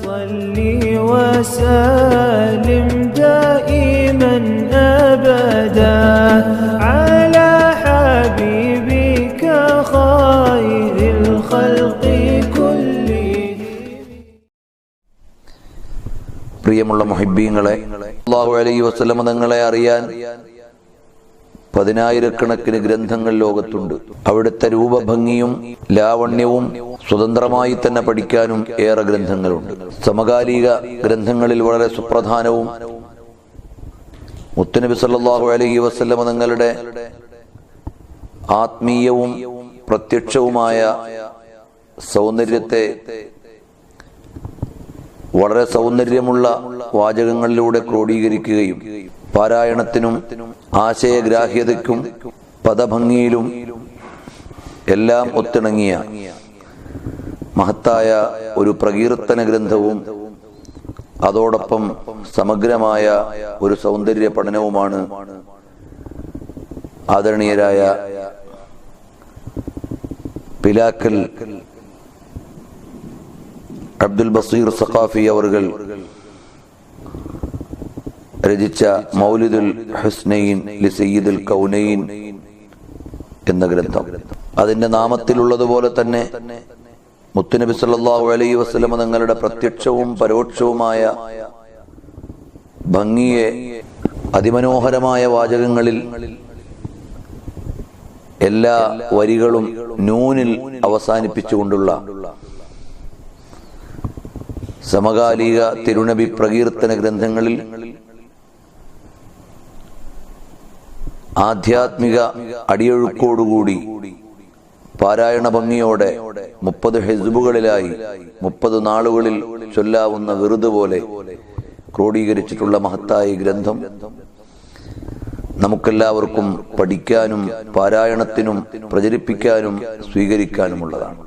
صل وسلم دائما أبدا على حبيبك خير الخلق كلهم. പ്രിയമുള്ള മുഹിബ്ബീങ്ങളെ, സല്ലല്ലാഹു അലൈഹി വസല്ലം തങ്ങളെ അറിയാൻ പതിനായിരക്കണക്കിന് ഗ്രന്ഥങ്ങൾ ലോകത്തുണ്ട്. അവിടുത്തെ രൂപഭംഗിയും ലാവണ്യവും സ്വതന്ത്രമായി തന്നെ പഠിക്കാനും ഏറെ ഗ്രന്ഥങ്ങളുണ്ട്. സമകാലിക ഗ്രന്ഥങ്ങളിൽ വളരെ സുപ്രധാനവും മുത്തുനബി സല്ലല്ലാഹു അലൈഹി വസല്ലം തങ്ങളുടെ ആത്മീയവും പ്രത്യക്ഷവുമായ സൗന്ദര്യത്തെ വളരെ സൗന്ദര്യമുള്ള വാചകങ്ങളിലൂടെ ക്രോഡീകരിക്കുകയും പാരായണത്തിനും ആശയഗ്രാഹ്യതയ്ക്കും പദഭംഗിയിലും എല്ലാം ഒത്തിണങ്ങിയ മഹത്തായ ഒരു പ്രകീർത്തന ഗ്രന്ഥവും അതോടൊപ്പം സമഗ്രമായ ഒരു സൗന്ദര്യ പഠനവുമാണ് ആദരണീയരായ പിലാക്കൽ അബ്ദുൽ ബസീർ സഖാഫി അവർകൾ രചിച്ച മൗലിദുൽ ഹുസ്നൈൻ ലി സയ്യിദുൽ കൗനൈൻ എന്ന ഗ്രന്ഥം. അതിന്റെ നാമത്തിലുള്ളതുപോലെ തന്നെ മുത്തുനബി സല്ലല്ലാഹു അലൈഹി വസല്ലം തങ്ങളുടെ പ്രത്യക്ഷവും പരോക്ഷവുമായ ഭംഗിയെ അതിമനോഹരമായ വാചകങ്ങളിൽ എല്ലാ വരികളും നൂനിൽ അവസാനിപ്പിച്ചുകൊണ്ടുള്ള സമകാലിക തിരുനബി പ്രകീർത്തന ഗ്രന്ഥങ്ങളിൽ ആധ്യാത്മിക അടിയൊഴുക്കോടുകൂടി പാരായണ ഭംഗിയോടെ 30 ഹിസ്ബുകളിലായി 30 നാളുകളിൽ ചൊല്ലാവുന്ന വിറുദ് പോലെ ക്രോഡീകരിച്ചിട്ടുള്ള മഹത്തായ ഗ്രന്ഥം നമുക്കെല്ലാവർക്കും പഠിക്കാനും പാരായണത്തിനും പ്രചരിപ്പിക്കാനും സ്വീകരിക്കാനുമുള്ളതാണ്.